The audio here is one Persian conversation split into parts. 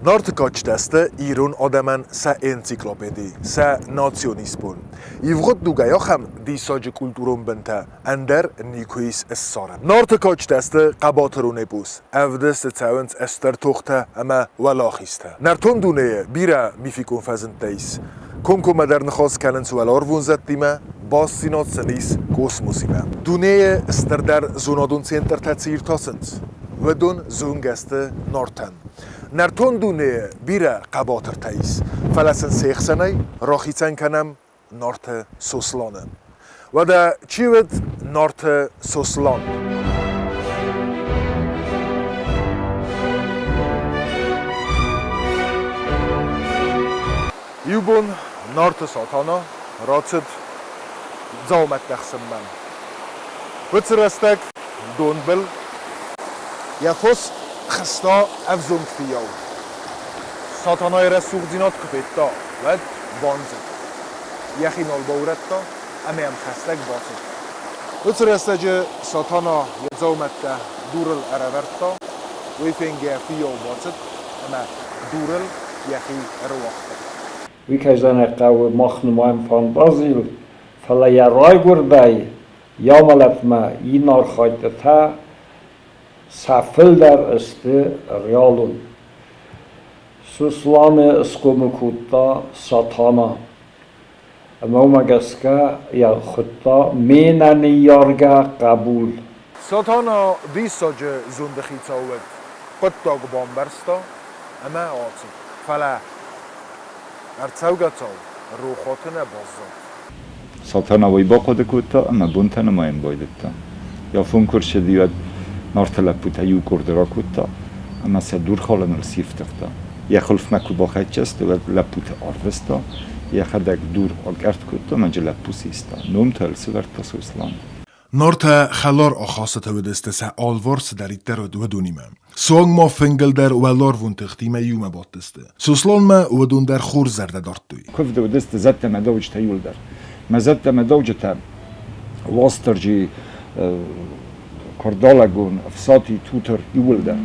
Norte kaç deste İran adamın sa ensiklopedi, sa nasyonizmun. İvgıt dugaya hem disacı kulturun bente ender nikuis essara. Norte kaç deste qabatırune bus. Evdest tavent ester toxta ama walaxiste. Nerton duneye bira mifikun fazentteis. Konko modern khas kalen sualar vunzet dime. Bas sinat senis kosmosime. Duneye ester der zonadun center tatsir tasens. ودون زونگسته نارتن. نرتون دونه بیره قباتر تایس. فلسن سیخسنی راخیتن کنم نارت سوسلانه. و ده چیود نارت سوسلان. یوبون نارت ساتانا راتد زامت دخسم من. بترستک دون بل یخوس خستا افزون فیاو ساتانای رسوخ دینات کپیتا ود بانزد یخی نال باورتا امی هم خستک باسد وچ رستجه ساتانا یزومتا دورل ارورتا وی فنگه فیاو باسد اما دورل یخی ارواختا وی کجانه قوی مخنوم فانتازیل فلا یرای گردای یا ملفما اینار خایدتا سفل در است ریالون سوسلان اسکومکوتا ساتانا مومگسکا یا خطا میننی یارگا قبول ساتانا دیساجه زندخی تاود قطا گبان برستا اما آتی فلا ارتوگا تاو روخاتن بازد ساتانا وی با قد کوتا اما بونتن مایم بایدتا یا فونکر شدیوت نارتلا پوتا یو کردرا کوتا اما سه دور خالن رسیفتختا یا خلف مکو با خیچست و لپوت آروستا یا خدک دور آگرد کوتا منجا لپوسیستا نوم تا السورتا سوسلان نارتا خلار آخاست ودسته سه آلوار سدارید در ودونیمه سوانگ ما فنگل در ولار ونتختیمه یوم باتسته سوسلان ما ودون در خور زرده دارد دوی کف دو دست زدت مدوج تا یول در ما زدت مدوج تا واسترجی کردالگون افساتی توتر یول در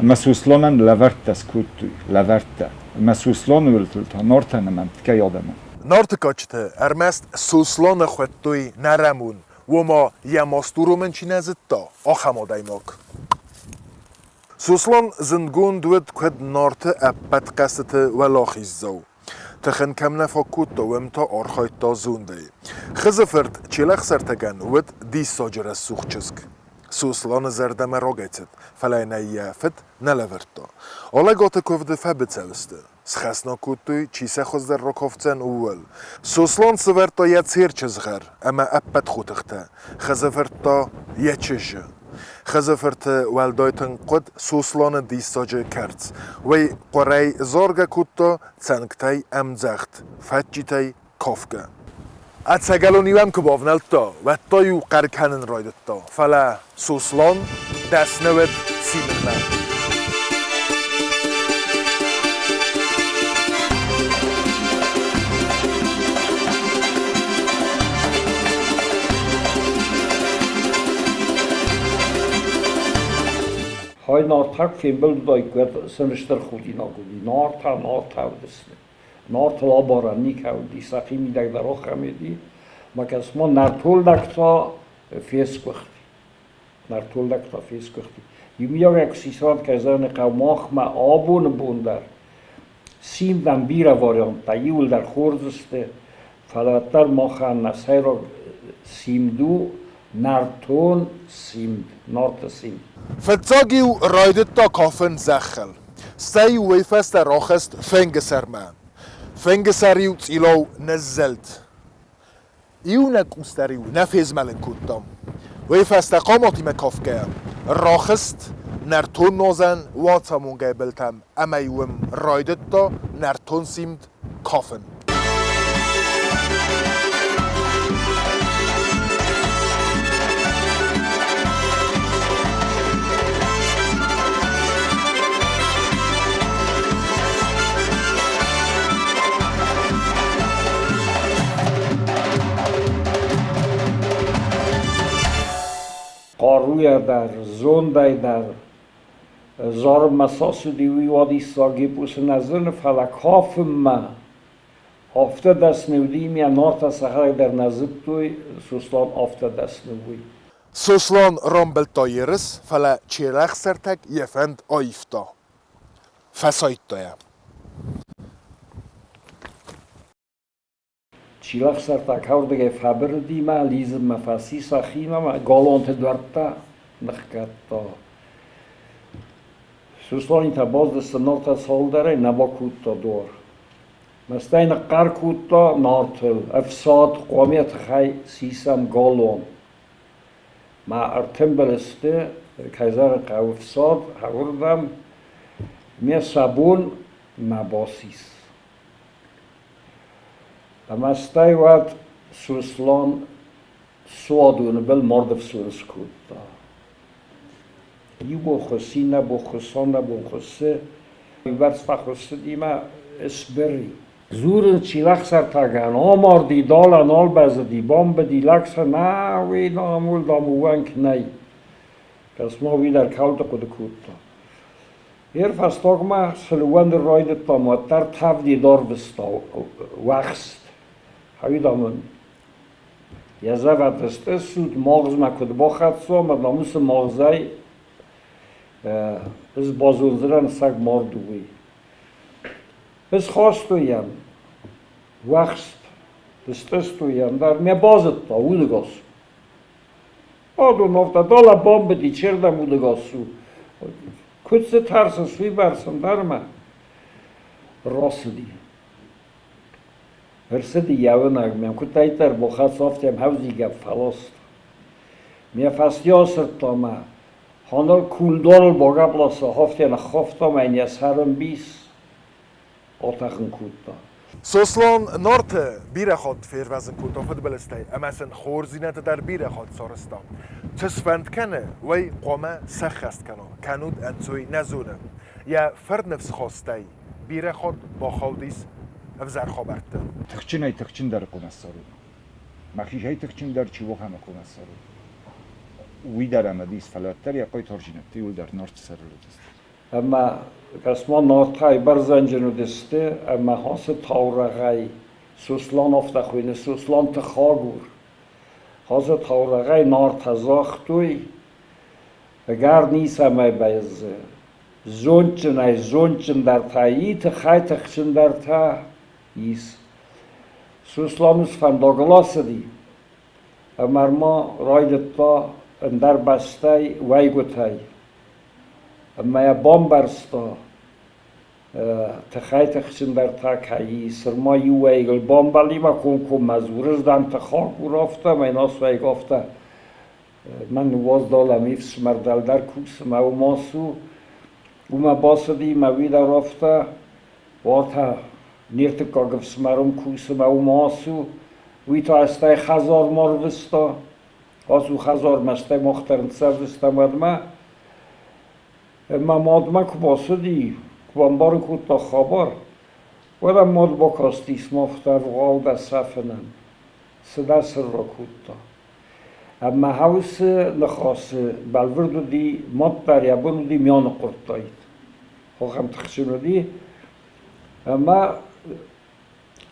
مسوسلانن لورت اسکوتوی لورت مسوسلان ولتل تا نارتن من تکه یادمه نارت کاچته ارمست سوسلان خودتوی نرمون و ما یه ماستورو من چی نزد تا آخما دایماک سوسلان زندگون دوید کد نارت اپت قصت ولاخیز زو تخن کم نفا کود تا ومتا آرخایت تا زونده خزفرد چیلخ سرتگن ود دیس ساجر از سوخ چزگ سوسلان زردم را گیتد فلای نیافت نلورد تا آلا گاته کفده فبت سوسته سخسنا کود توی چیسه خوز در را کفتن اول سوسلان سورد تا یه سیر چزغر اما اپت خودخته خزفرد تا یه چشه خزفرت والدایتن قد سوسلان دیستاجه کرد وی قرای زارگه کود تا چنگتای امزخت فتجیتای کافگه اتسگلونیوم که باونلتا و تایو قرکنن رایدتا فلا سوسلان دست نود سیمنه های نارتاک فیمبل دای کرد سنشتر خودی نگودی نارتا و دسته نارتا لابارانی کودی سخی میدک در آخ همیدی مکس ما نرطول دکتا فیس کختی یمیاگ اکسیسان که زن قوماخ ما آبون بوندر سیم دن بیره واریان تایول در خوردسته فلاتر ماخن نسای را سیم دو نارتون سیم نارت سیم فتاگی و رایدت تا کافن زخل سای ویفست راخست فنگ سرمان فنگ سریو تیلو نزلت ایو نکوستریو نفیز ملن کودتام ویفست قاماتی مکافگه راخست نرتون نازن واتمون گیبلتم امیوم رایدت تا نرتون سیمد کافن قاروی در زوندای در زار مساسو دیوی وادی ساگی بوس نزن فلکاف ما آفته دست نودیم یا نارت سخر در نزد توی سوسلان آفته دست نوی Suslan rambeltayırız, fele çileğ sertek yefend ayıfta. Fesayttaya. چیلخ سر تکاردگه فبر دیما لیزم مفاسی سخیما ما گالانت دورتا نخکتا سوسلانی تا باز دست نارتا سال داره نبا کودتا دور مستین قر کودتا نارتل افساد قومیت خی سیسم گالان ما ارتم بلسته کیزار قو افساد هوردم می سابون مباسیس مستای وقت سوسلان سوادونه بل مرد سورس کودتا یو بو خسی نه بو خسان نه بو خسه ورس فخسته دیما اسبری زورن چیلخ سر تاگن آمار دی دال انال بزدی بام بدی لکس نه وی نامول داموانک نی کس ما وی در کالت قد کودتا هر فستاق ما سلوان در رایدت تاموتر تف دیدار بستا وخست هایی دامن یزه و دسته سود مغز مکد با خدسو ما ناموس مغزای از بازونزران سگ ماردوی از خواستویم وخست دستستویم در می بازد تا اودگاس آدو نفته دالا بام بدی چردم اودگاسو کدس ترسن سوی برسن در من راسدی هرسدی یاون اگمیم کتایی تر بخواد صافتیم هوزی گب فلاست می فستیاسر تا ما هانال کولدال باگا بلاسا هافتین خافتا من یه سرم بیس آتاقن کودتا Suslan norte bire خود فیروزن کودتا فد بلسته امسن خورزینت در بire خود سارستا تسفند کنه وی قومه سخست کنه کنود انسوی نزونه یا فرد نفس خواسته bire خود با خودیس افزر خبرته تخچین ای تخچین در قناس سارو مخیش های تخچین در چی وقت همه قناس سارو وی در امدیس فلاتر یا قای ترجینتی و در نارت سر رو دست اما قسما نارتای برزنجنو دسته اما هاس تاورغای سوسلان افته خوینه سوسلان تخاگور هاس تاورغای نارت زاختوی اگر نیست همه بیزه زونچن در تایی تخای تخچن در تا ایس سوسلانوس فنداغلاس دی اما ما راید تا اندر بستای وی گوتای اما یا بام برستا تخای تخچن در تا کایی سرما یو ویگل بام بلی ما کن مزورز دم تخاک رافته من ناس ویگ آفته من نواز دالم ایفس مردل در کوس ما و ماسو ما باسدی ما ویدا رافته واتا نیرت کاغفس مرم کوس ما و ماسو وی تا استای خزار مار وستا آسو خزار مستای مخترن سر وستا مدما ما مادما که باسدی کبانبار کود تا خبر ودم ماد با کاستیس مفتر وغال در صفنن سده سر را کود تا اما هاوس نخواست بلوردو دی ماد در یابونو دی میان قرطایید خوخم تخشنو دی اما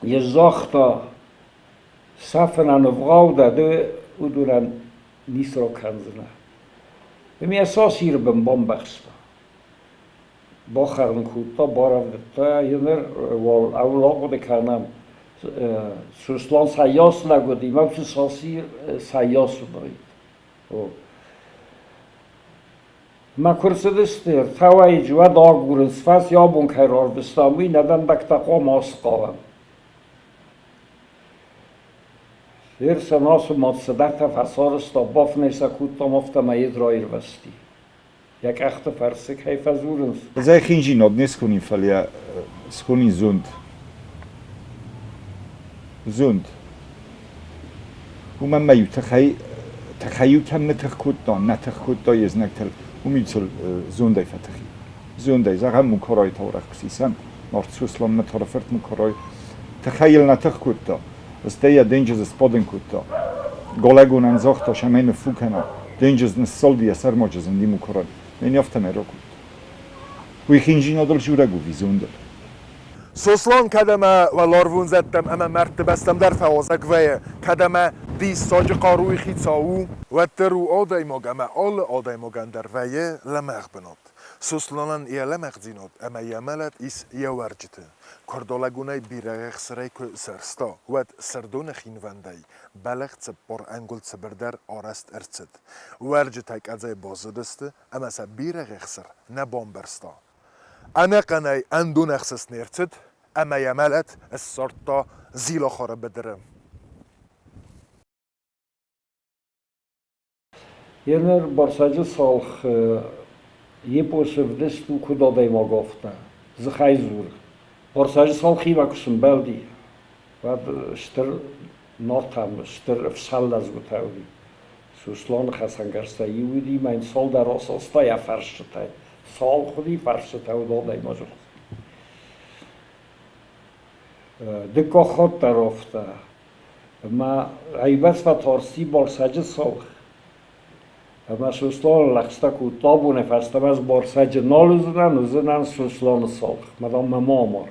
یه زاختا صفنن وغال ده او دورن نیست را کنزنه بمی اساسی رو بم بخستا باخرن کودتا بارفتا یونر وال اولاغو دکنم سوسلان سیاس لگودی ما بچه ساسی سیاس دارید ما کرسدستر توایی جوا داغورنس فاس یا بون کرار بستامی ندن دکتاقا ماسقاوم هر سناس ماد صدقت فسارستا باف نیسا کودتا مفتا ماید رایر وستی یک اخت فرسک حیف از اورنس ازای خینجی ناد نیست کنیم فلیا سکونی زند و من میو تخیو کم نتخ کودتا یز نکتل و میتل زندای فتخی زندای زغم مکارای تورخ بسیسن نارت سوسلام نتارفرت مکارای تخیل نتخ کودتا استیا دنجز سپادن کودتا گالگون انزاختا شمین فوکنا دنجز نسال دی اثر ماجزن دی مکارای من یافتم ایرا کود وی خینجینا دل جورگو ویزوندل سوسلان کدمه و لاروون زدم اما مرتبه استم در فوازک ویه کدمه دی ساج قاروی خیتاو و درو آدای مگمه آل آدای مگن در ویه لمغ بناد سوسلانان یه لمغ زیناد اما یملت ایس یه ورجته کردالگونه بیرغ سره که سرستا و سردون خینوندهی بلغ چه بار انگل چه بردر آرست ارچد ورجتک ازای بازدسته اما سه بیرغ سر نبام برستا انا قناي اندون اخسس نيرتد اما يمالت السرطة زيلا خارب بدرم Jener barsadzie salch je posevdes tu kudodej mogofta. Zachajzur. Barsadzie salch hiva kusum beldi. Vad str nortam str fsaldas gutaudi. Suslon khasangarsta yudi mein soldaros ostaya farshtai. Sal خودی فرشته و دادای ماجر. دکا خود طرفته. ما عیبت و تارسی بارساج سالخ. ما سوسلان لخسته که تابونه فستم از بارساج نال زنن سوسلان سالخ. مدام ما مار.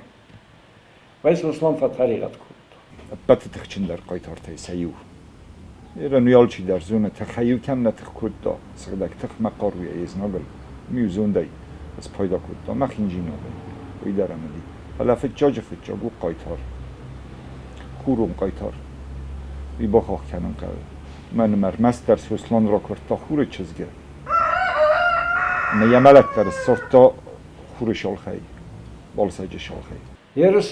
وای سوسلان فتریقت کرد. بات تخچین در قایتار تیسیو ایران یالچی در زونه تخیو کم نتخ کرد دا سردک تخ مقاروی ایز نگل میوزوندی از پایدا کرد دا مخینجی نگل وی در عملی حالا فتجاج فتجاگو قایتار خورم قایتار وی با خواه کنن کرد من مرمست در سوسلان را کرد تا خور چزگه یملت در سرطا خور شالخی بالساج شالخی Yerus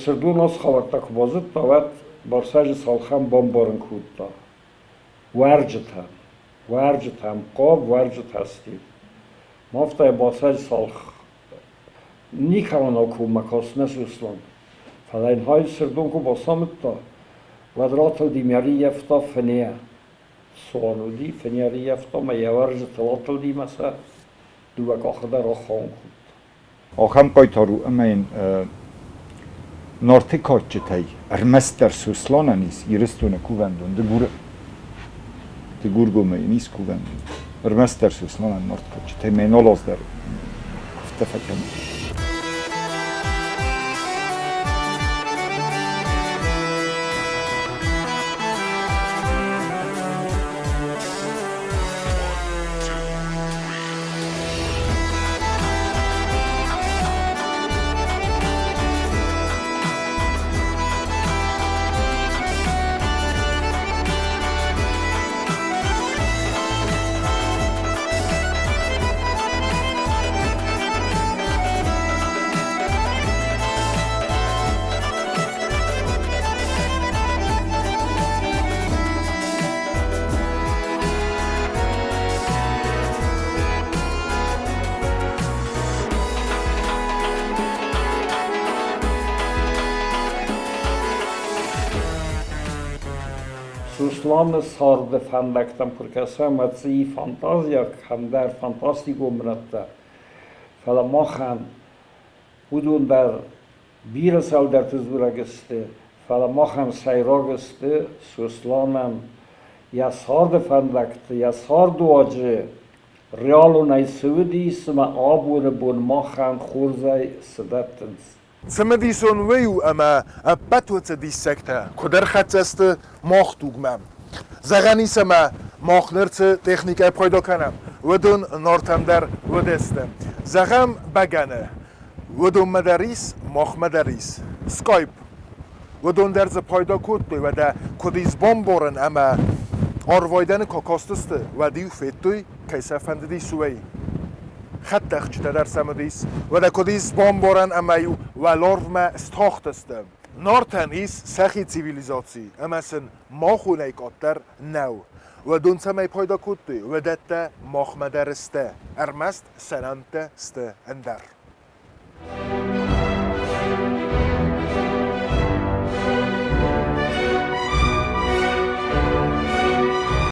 sırdun os xavartak bozut tavat barsaj salxam bombarın kutta. Varjitam qov varjit hasti. Moftay barsaj salx nikaman oku makosnes Ruslan. Falain hay sırdun ku basamutta. Vadratıl dimyari yefta feniya. Soanudi feniyari yefta ma yavarjit latıl dimasa duvak akhda rakhon kut. آخام قایتارو اما این نارتی کاچتای ارمست در سوسلان نیست یرستونه کووندون دگور گومه نیست کووندون ارمست در سوسلان نارت کاچتای مینالاز در افتفکن Ruslan sardı fandaktan purkasa matsi fantazia kandar fantastico mratta. Fala machan udun dar bira sal der tuzurageste. Fala machan sayrageste Ruslanan ya sardı fandakta ya sardı acı. Realunay sudi sma abure bun machan khurzay sedatens. سمدیسون ویو اما بطوت دی سکته کدر خط است ماختوگ مم زغنی سما ماخنرت تکنیک پایدا کنم ودون نارتم در ودستم زغم بگنه ودون مدریس ماخ مدریس سکایپ ودون درز پایدا کد و ده کدیز بام بارن اما آروایدن کاکاستسته و دیو فتوی کیسه فنددی سوی خط تخچته در سمدیس و در کدیس بام بارن امایو و لارو ما استاخت استم نارتن ایس سخی سیویلیزاسی اما سن ما خونه در نو و دون سمی پایدا کدی و دته ماخ مدرسته ارمست سنمته سته اندر